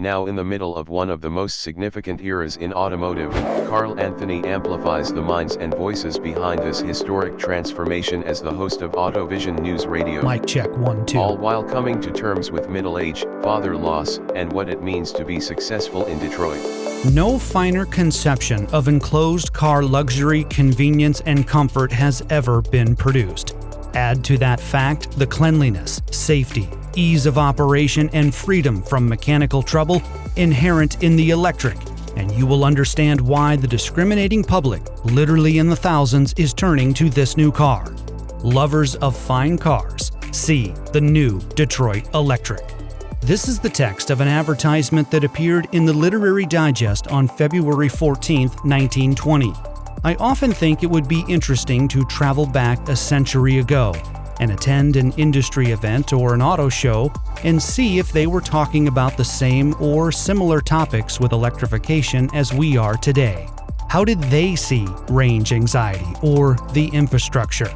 Now in the middle of one of the most significant eras in automotive, Carl Anthony amplifies the minds and voices behind this historic transformation as the host of AutoVision News Radio. Mic check 1, 2. All while coming to terms with middle age, father loss, and what it means to be successful in Detroit. No finer conception of enclosed car luxury, convenience, and comfort has ever been produced. Add to that fact the cleanliness, safety, ease of operation, and freedom from mechanical trouble inherent in the electric, and you will understand why the discriminating public, literally in the thousands, is turning to this new car. Lovers of fine cars, see the new Detroit Electric. This is the text of an advertisement that appeared in the Literary Digest on February 14, 1920. I often think it would be interesting to travel back a century ago and attend an industry event or an auto show and see if they were talking about the same or similar topics with electrification as we are today. How did they see range anxiety or the infrastructure?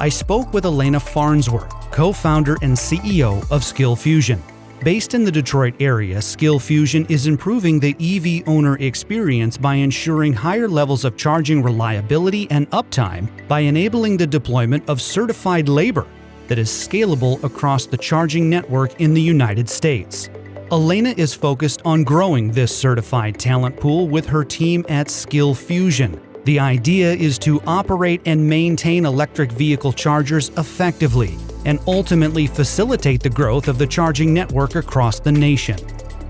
I spoke with Elaina Farnsworth, co-founder and CEO of SkillFusion. Based in the Detroit area, SkillFusion is improving the EV owner experience by ensuring higher levels of charging reliability and uptime by enabling the deployment of certified labor that is scalable across the charging network in the United States. Elaina is focused on growing this certified talent pool with her team at SkillFusion. The idea is to operate and maintain electric vehicle chargers effectively and ultimately facilitate the growth of the charging network across the nation.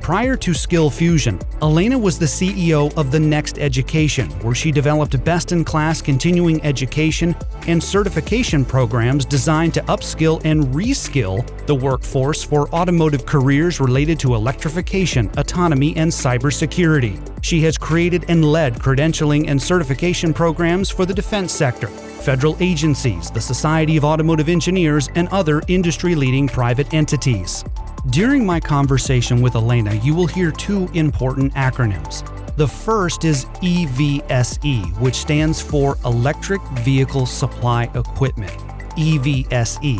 Prior to SkillFusion, Elaina was the CEO of The Next Education, where she developed best-in-class continuing education and certification programs designed to upskill and reskill the workforce for automotive careers related to electrification, autonomy, and cybersecurity. She has created and led credentialing and certification programs for the defense sector, federal agencies, the Society of Automotive Engineers, and other industry-leading private entities. During my conversation with Elaina, you will hear two important acronyms. The first is EVSE, which stands for Electric Vehicle Supply Equipment, EVSE,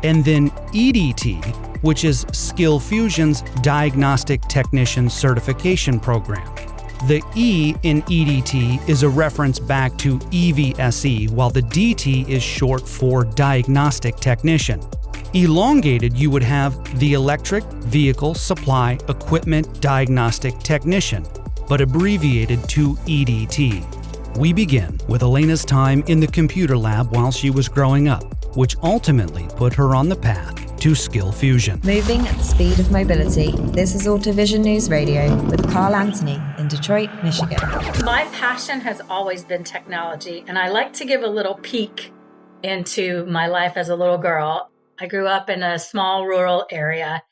and then EDT, which is SkillFusion's Diagnostic Technician Certification Program. The E in EDT is a reference back to EVSE, while the DT is short for Diagnostic Technician. Elongated, you would have the Electric Vehicle Supply Equipment Diagnostic Technician, but abbreviated to EDT. We begin with Elaina's time in the computer lab while she was growing up, which ultimately put her on the path to SkillFusion. Moving at the speed of mobility, this is AutoVision News Radio with Carl Anthony in Detroit, Michigan. My passion has always been technology, and I like to give a little peek into my life as a little girl. I grew up in a small rural area,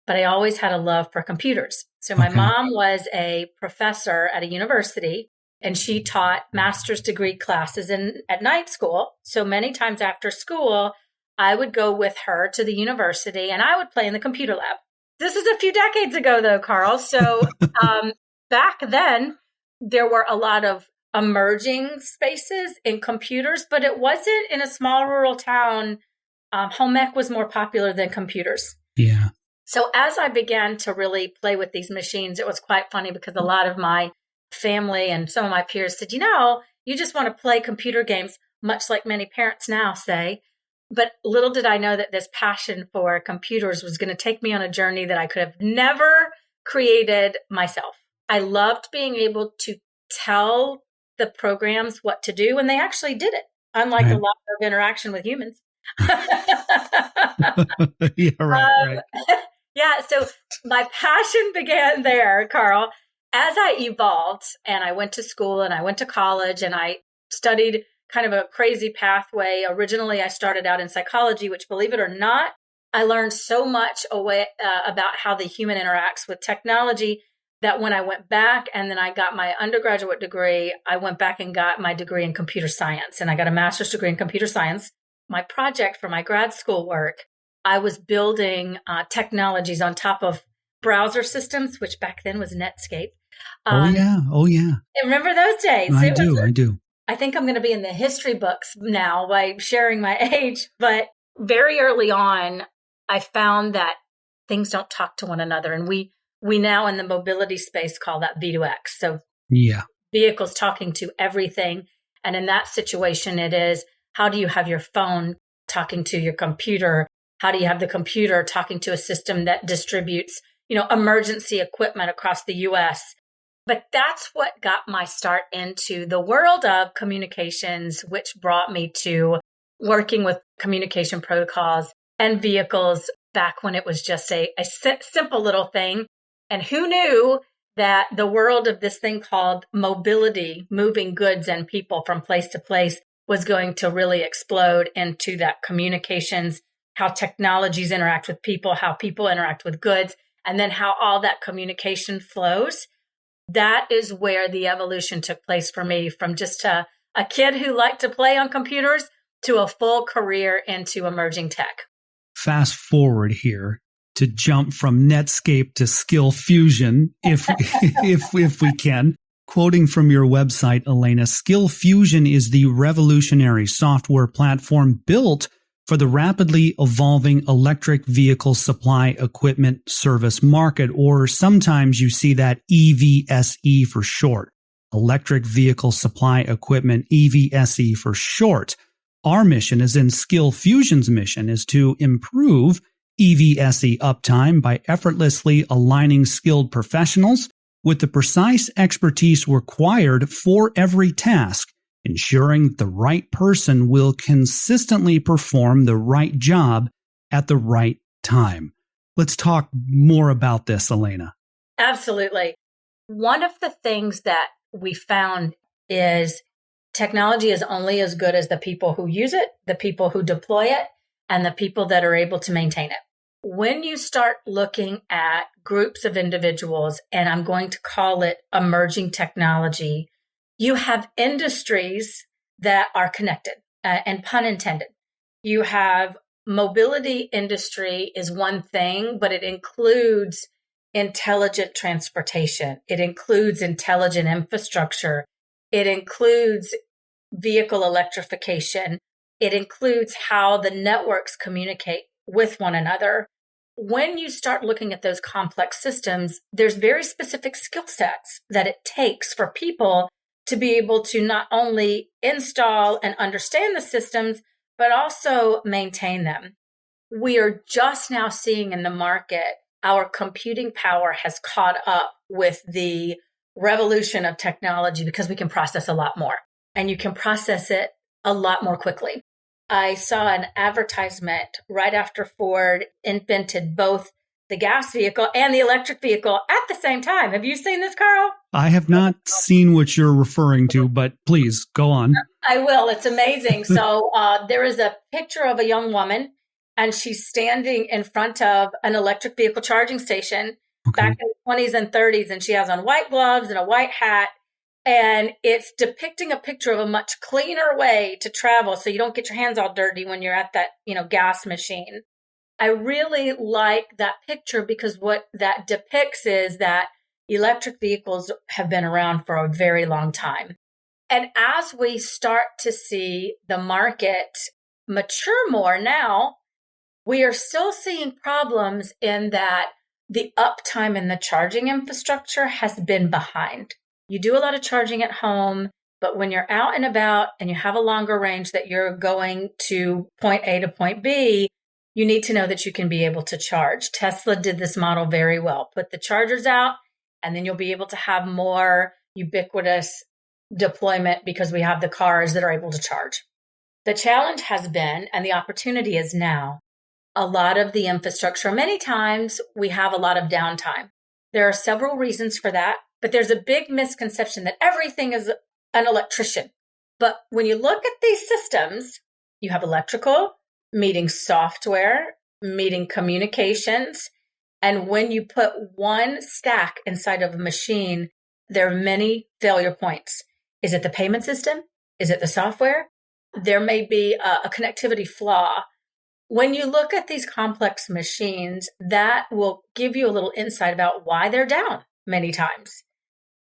but I always had a love for computers. So my mom was a professor at a university, and she taught master's degree classes at night school. So many times after school, I would go with her to the university and I would play in the computer lab. This is a few decades ago, though, Carl. So back then, there were a lot of emerging spaces in computers, but it wasn't in a small rural town. Home ec was more popular than computers. Yeah. So as I began to really play with these machines, it was quite funny because a lot of my family and some of my peers said, you just want to play computer games, much like many parents now say. But little did I know that this passion for computers was going to take me on a journey that I could have never created myself. I loved being able to tell the programs what to do, and they actually did it, unlike a lot of interaction with humans. Yeah, right. Yeah, so my passion began there, Carl, as I evolved and I went to school and I went to college and I studied kind of a crazy pathway. Originally, I started out in psychology, which, believe it or not, I learned so much about how the human interacts with technology that when I went back and then I got my undergraduate degree, I went back and got my degree in computer science, and I got a master's degree in computer science. My project for my grad school work, I was building technologies on top of browser systems, which back then was Netscape. Oh, yeah. Remember those days? I do. I think I'm going to be in the history books now by sharing my age. But very early on, I found that things don't talk to one another. And we We now in the mobility space call that V2X. So Yeah. vehicles talking to everything. And in that situation, it is, how do you have your phone talking to your computer? How do you have the computer talking to a system that distributes, emergency equipment across the US? But that's what got my start into the world of communications, which brought me to working with communication protocols and vehicles back when it was just a simple little thing. And who knew that the world of this thing called mobility, moving goods and people from place to place, was going to really explode into that communications, how technologies interact with people, how people interact with goods, and then how all that communication flows. That is where the evolution took place for me, from just a kid who liked to play on computers to a full career into emerging tech. Fast forward here to jump from Netscape to SkillFusion, if we can. Quoting from your website, Elaina, SkillFusion is the revolutionary software platform built for the rapidly evolving electric vehicle supply equipment service market, or sometimes you see that EVSE for short. Electric vehicle supply equipment, EVSE for short. Our mission, as in SkillFusion's mission, is to improve EVSE uptime by effortlessly aligning skilled professionals with the precise expertise required for every task, ensuring the right person will consistently perform the right job at the right time. Let's talk more about this, Elaina. Absolutely. One of the things that we found is technology is only as good as the people who use it, the people who deploy it, and the people that are able to maintain it. When you start looking at groups of individuals, and I'm going to call it emerging technology, you have industries that are connected, and pun intended. You have mobility industry is one thing, but it includes intelligent transportation. It includes intelligent infrastructure. It includes vehicle electrification. It includes how the networks communicate with one another. When you start looking at those complex systems, there's very specific skill sets that it takes for people to be able to not only install and understand the systems, but also maintain them. We are just now seeing in the market, our computing power has caught up with the revolution of technology because we can process a lot more, and you can process it a lot more quickly. I saw an advertisement right after Ford invented both the gas vehicle and the electric vehicle at the same time. Have you seen this, Carl? I have not seen what you're referring to, but please go on. I will. It's amazing. So there is a picture of a young woman, and she's standing in front of an electric vehicle charging station back in the 20s and 30s, and she has on white gloves and a white hat. And it's depicting a picture of a much cleaner way to travel so you don't get your hands all dirty when you're at that, gas machine. I really like that picture because what that depicts is that electric vehicles have been around for a very long time. And as we start to see the market mature more now, we are still seeing problems in that the uptime in the charging infrastructure has been behind. You do a lot of charging at home, but when you're out and about and you have a longer range that you're going to point A to point B, you need to know that you can be able to charge. Tesla did this model very well. Put the chargers out, and then you'll be able to have more ubiquitous deployment because we have the cars that are able to charge. The challenge has been, and the opportunity is now, a lot of the infrastructure. Many times we have a lot of downtime. There are several reasons for that. But there's a big misconception that everything is an electrician. But when you look at these systems, you have electrical, meeting software, meeting communications. And when you put one stack inside of a machine, there are many failure points. Is it the payment system? Is it the software? There may be a connectivity flaw. When you look at these complex machines, that will give you a little insight about why they're down many times.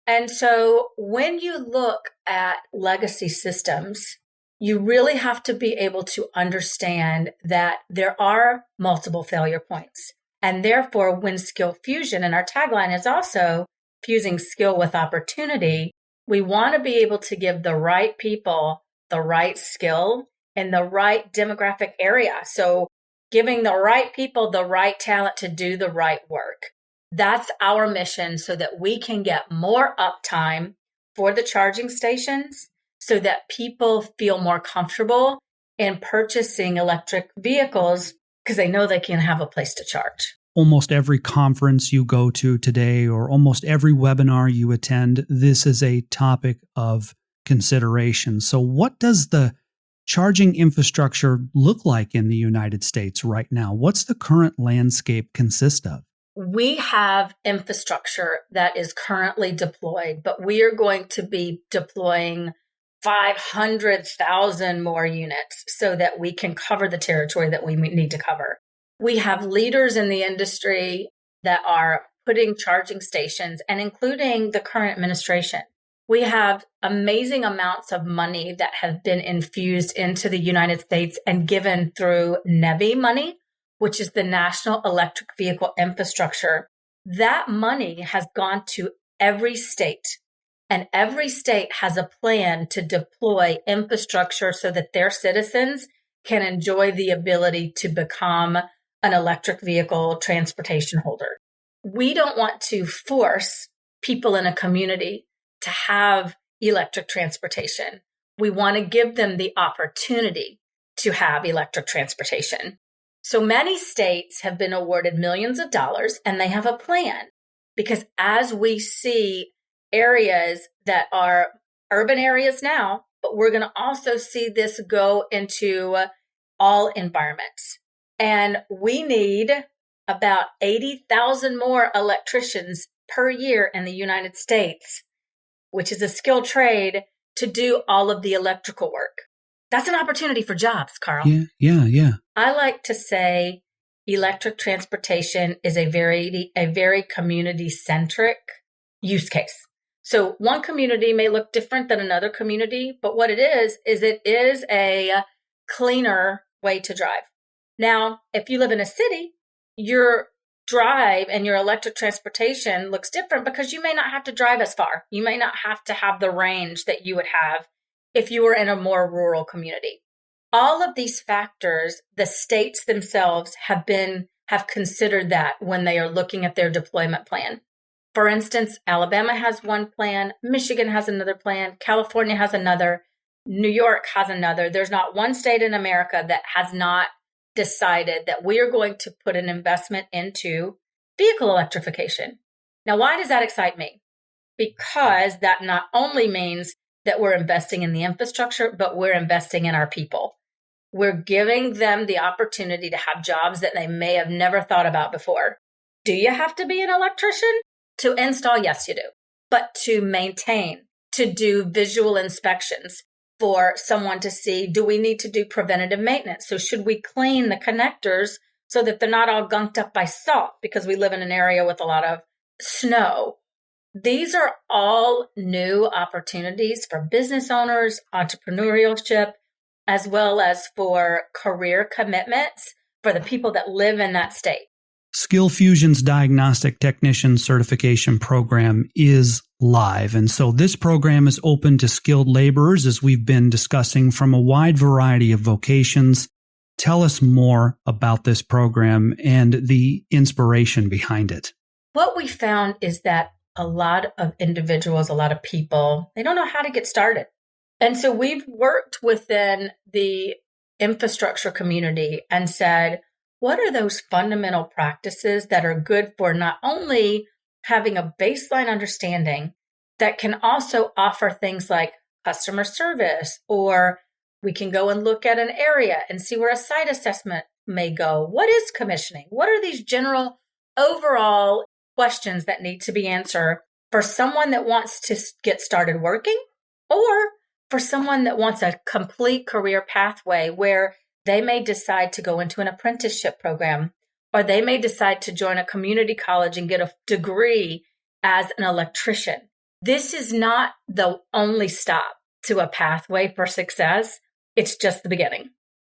And so when you look at legacy systems, you really have to be able to understand that there are multiple failure points. And therefore, when SkillFusion, and our tagline is also fusing skill with opportunity, we want to be able to give the right people the right skill in the right demographic area. So giving the right people the right talent to do the right work. That's our mission, so that we can get more uptime for the charging stations, so that people feel more comfortable in purchasing electric vehicles because they know they can have a place to charge. Almost every conference you go to today, or almost every webinar you attend, this is a topic of consideration. So what does the charging infrastructure look like in the United States right now? What's the current landscape consist of? We have infrastructure that is currently deployed, but we are going to be deploying 500,000 more units so that we can cover the territory that we need to cover. We have leaders in the industry that are putting charging stations, and including the current administration. We have amazing amounts of money that have been infused into the United States and given through NEVI money, which is the National Electric Vehicle Infrastructure. That money has gone to every state, and every state has a plan to deploy infrastructure so that their citizens can enjoy the ability to become an electric vehicle transportation holder. We don't want to force people in a community to have electric transportation. We want to give them the opportunity to have electric transportation. So many states have been awarded millions of dollars, and they have a plan, because as we see areas that are urban areas now, but we're going to also see this go into all environments. And we need about 80,000 more electricians per year in the United States, which is a skilled trade, to do all of the electrical work. That's an opportunity for jobs, Carl. Yeah. I like to say electric transportation is a very community-centric use case. So one community may look different than another community, but what it is it is a cleaner way to drive. Now, if you live in a city, your drive and your electric transportation looks different because you may not have to drive as far. You may not have to have the range that you would have if you were in a more rural community. All of these factors, the states themselves have considered that when they are looking at their deployment plan. For instance, Alabama has one plan, Michigan has another plan, California has another, New York has another. There's not one state in America that has not decided that we are going to put an investment into vehicle electrification. Now, why does that excite me? Because that not only means that we're investing in the infrastructure, but we're investing in our people. We're giving them the opportunity to have jobs that they may have never thought about before. Do you have to be an electrician to install? Yes, you do. But to maintain, to do visual inspections, for someone to see, do we need to do preventative maintenance? So should we clean the connectors so that they're not all gunked up by salt because we live in an area with a lot of snow? These are all new opportunities for business owners, entrepreneurship, as well as for career commitments for the people that live in that state. SkillFusion's Diagnostic Technician Certification Program is live, and so this program is open to skilled laborers, as we've been discussing, from a wide variety of vocations. Tell us more about this program and the inspiration behind it. What we found is that a lot of individuals, a lot of people, they don't know how to get started. And so we've worked within the infrastructure community and said, what are those fundamental practices that are good for not only having a baseline understanding that can also offer things like customer service, or we can go and look at an area and see where a site assessment may go. What is commissioning? What are these general overall questions that need to be answered for someone that wants to get started working, or for someone that wants a complete career pathway where they may decide to go into an apprenticeship program, or they may decide to join a community college and get a degree as an electrician. This is not the only stop to a pathway for success. It's just the beginning.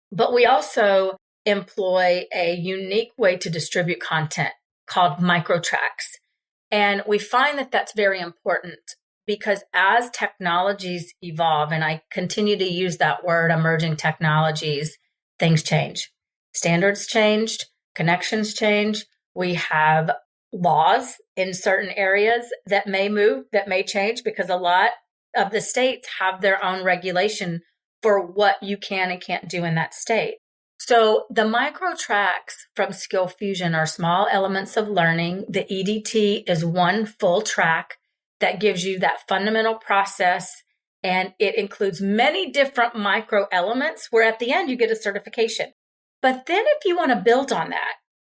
But we also employ a unique way to distribute content called microtracks. And we find that that's very important because as technologies evolve, and I continue to use that word, emerging technologies, things change. Standards changed, connections change. We have laws in certain areas that may move, that may change because a lot of the states have their own regulation for what you can and can't do in that state. So the micro tracks from SkillFusion are small elements of learning. The EDT is one full track that gives you that fundamental process, and it includes many different micro elements where at the end you get a certification. But then if you want to build on that,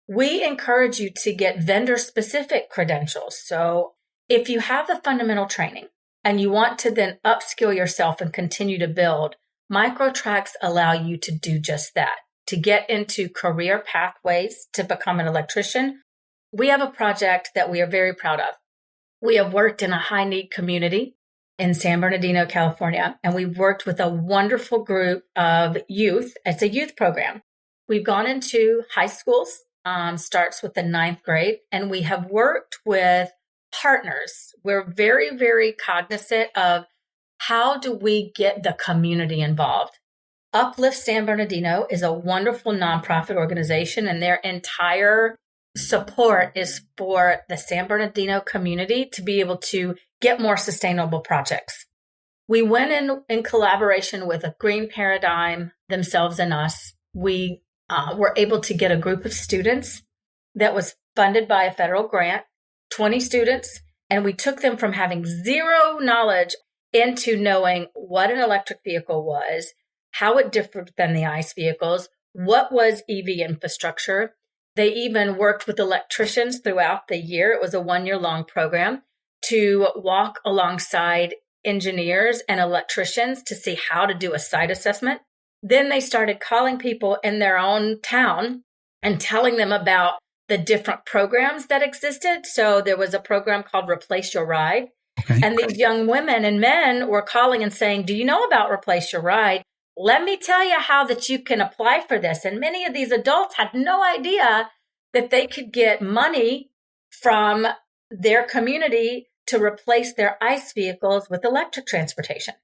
we encourage you to get vendor-specific credentials. So if you have the fundamental training and you want to then upskill yourself and continue to build, micro tracks allow you to do just that, to get into career pathways to become an electrician. We have a project that we are very proud of. We have worked in a high-need community in San Bernardino, California, and we've worked with a wonderful group of youth. It's a youth program. We've gone into high schools, starts with the 9th grade, and we have worked with partners. We're very, very cognizant of how do we get the community involved. Uplift San Bernardino is a wonderful nonprofit organization, and their entire support is for the San Bernardino community to be able to get more sustainable projects. We went in collaboration with a Green Paradigm, themselves and us. We were able to get a group of students that was funded by a federal grant, 20 students, and we took them from having zero knowledge into knowing what an electric vehicle was, how it differed than the ICE vehicles, what was EV infrastructure. They even worked with electricians throughout the year. It was a 1-year-long program to walk alongside engineers and electricians to see how to do a site assessment. Then they started calling people in their own town and telling them about the different programs that existed. So there was a program called Replace Your Ride. Okay. And these young women and men were calling and saying, do you know about Replace Your Ride? Let me tell you how that you can apply for this. And many of these adults had no idea that they could get money from their community to replace their ICE vehicles with electric transportation.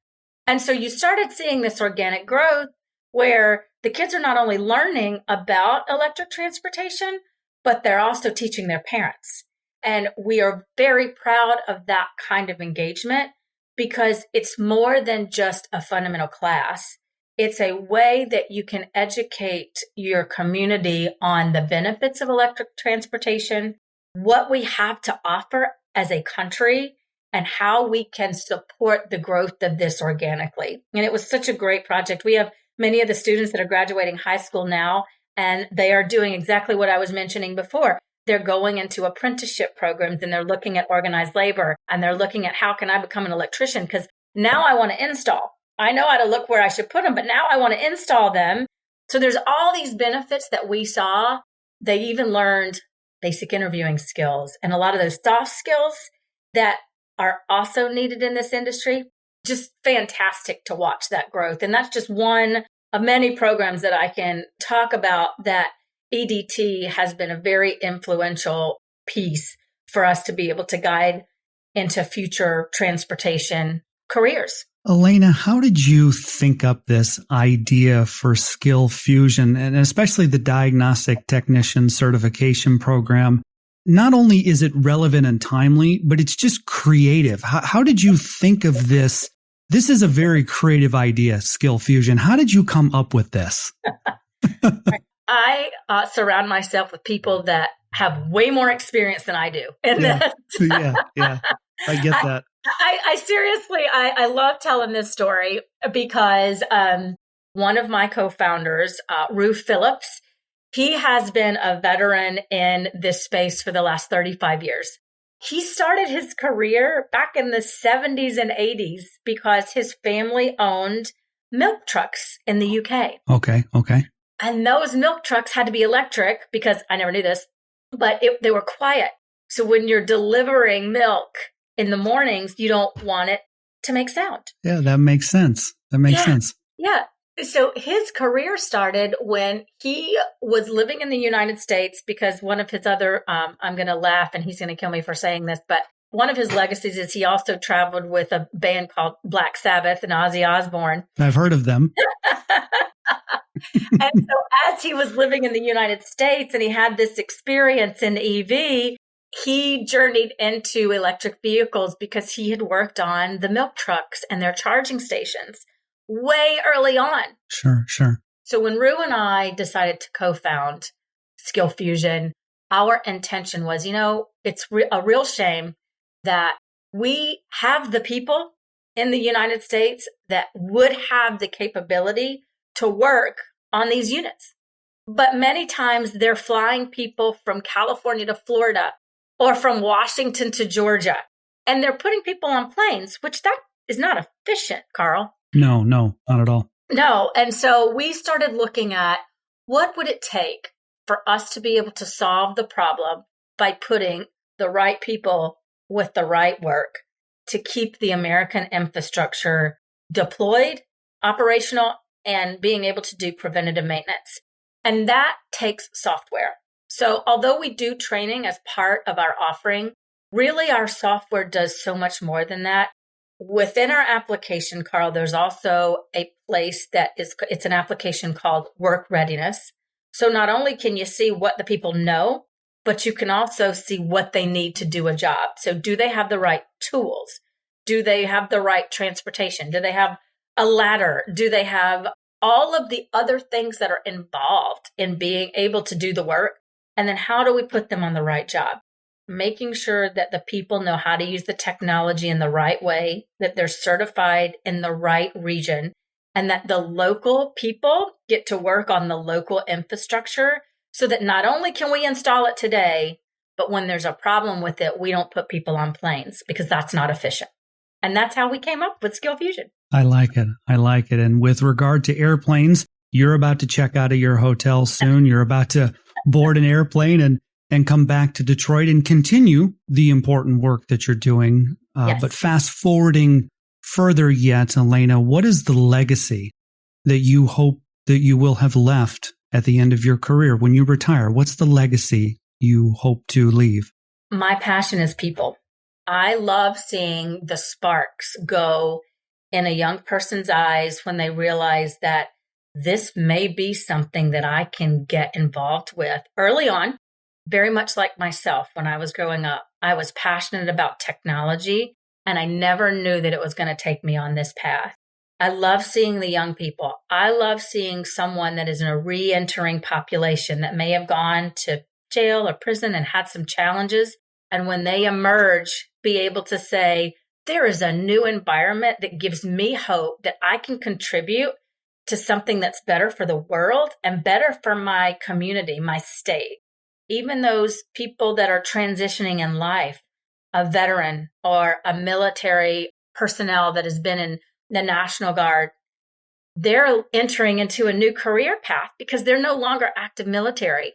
And so you started seeing this organic growth where the kids are not only learning about electric transportation, but they're also teaching their parents. And we are very proud of that kind of engagement because it's more than just a fundamental class. It's a way that you can educate your community on the benefits of electric transportation, what we have to offer as a country, and how we can support the growth of this organically. And it was such a great project. We have many of the students that are graduating high school now, and they are doing exactly what I was mentioning before. They're going into apprenticeship programs and they're looking at organized labor and they're looking at how can I become an electrician? Because now I want to install. I know how to look where I should put them, but now I want to install them. So there's all these benefits that we saw. They even learned basic interviewing skills and a lot of those soft skills that are also needed in this industry. Just fantastic to watch that growth. And that's just one of many programs that I can talk about that EDT has been a very influential piece for us to be able to guide into future transportation careers. Elaina, how did you think up this idea for SkillFusion and especially the diagnostic technician certification program? Not only is it relevant and timely, but it's just creative. How did you think of this? This is a very creative idea, SkillFusion. How did you come up with this? I surround myself with people that have way more experience than I do. And yeah, I get that. I seriously, I love telling this story because one of my co-founders, Ruth Phillips, he has been a veteran in this space for the last 35 years. He started his career back in the 70s and 80s because his family owned milk trucks in the UK. Okay. And those milk trucks had to be electric because I never knew this, but they were quiet. So when you're delivering milk in the mornings, you don't want it to make sound. Yeah, that makes sense. Yeah. So his career started when he was living in the United States because one of his other, I'm going to laugh and he's going to kill me for saying this, but one of his legacies is he also traveled with a band called Black Sabbath and Ozzy Osbourne. I've heard of them. And so as he was living in the United States and he had this experience in EV, he journeyed into electric vehicles because he had worked on the milk trucks and their charging stations way early on. Sure. So when Rue and I decided to co-found SkillFusion, our intention was, it's a real shame that we have the people in the United States that would have the capability to work on these units. But many times they're flying people from California to Florida or from Washington to Georgia, and they're putting people on planes, which that is not efficient, Carl. No, not at all. No. And so we started looking at what would it take for us to be able to solve the problem by putting the right people with the right work to keep the American infrastructure deployed, operational, and being able to do preventative maintenance. And that takes software. So although we do training as part of our offering, really our software does so much more than that. Within our application, Carl, there's also a place it's an application called Work Readiness. So not only can you see what the people know, but you can also see what they need to do a job. So do they have the right tools? Do they have the right transportation? Do they have a ladder? Do they have all of the other things that are involved in being able to do the work? And then how do we put them on the right job? Making sure that the people know how to use the technology in the right way, that they're certified in the right region, and that the local people get to work on the local infrastructure so that not only can we install it today, but when there's a problem with it, we don't put people on planes because that's not efficient. And that's how we came up with SkillFusion. I like it. And with regard to airplanes, you're about to check out of your hotel soon. You're about to board an airplane and come back to Detroit and continue the important work that you're doing. Yes. But fast forwarding further yet, Elaina, what is the legacy that you hope that you will have left at the end of your career when you retire? What's the legacy you hope to leave? My passion is people. I love seeing the sparks go in a young person's eyes when they realize that this may be something that I can get involved with early on. Very much like myself when I was growing up, I was passionate about technology and I never knew that it was going to take me on this path. I love seeing the young people. I love seeing someone that is in a re-entering population that may have gone to jail or prison and had some challenges. And when they emerge, be able to say, there is a new environment that gives me hope that I can contribute to something that's better for the world and better for my community, my state. Even those people that are transitioning in life, a veteran or a military personnel that has been in the National Guard, they're entering into a new career path because they're no longer active military.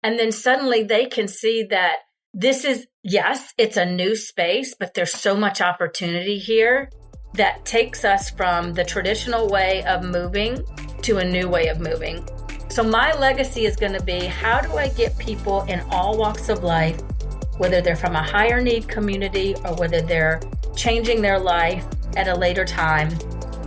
And then suddenly they can see that this is, yes, it's a new space, but there's so much opportunity here that takes us from the traditional way of moving to a new way of moving. So my legacy is going to be, how do I get people in all walks of life, whether they're from a higher need community or whether they're changing their life at a later time,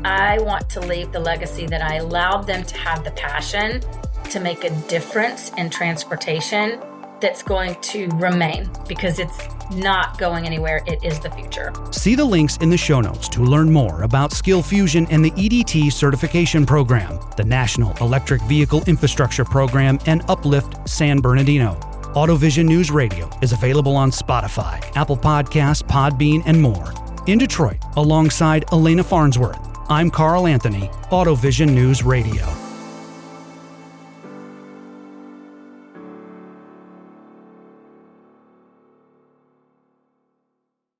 I want to leave the legacy that I allowed them to have the passion to make a difference in transportation that's going to remain because it's not going anywhere. It is the future. See the links in the show notes to learn more about SkillFusion and the EDT certification program, the National Electric Vehicle Infrastructure Program, and Uplift San Bernardino. AutoVision News Radio is available on Spotify, Apple Podcasts, Podbean, and more. In Detroit, alongside Elaina Farnsworth, I'm Carl Anthony, AutoVision News Radio.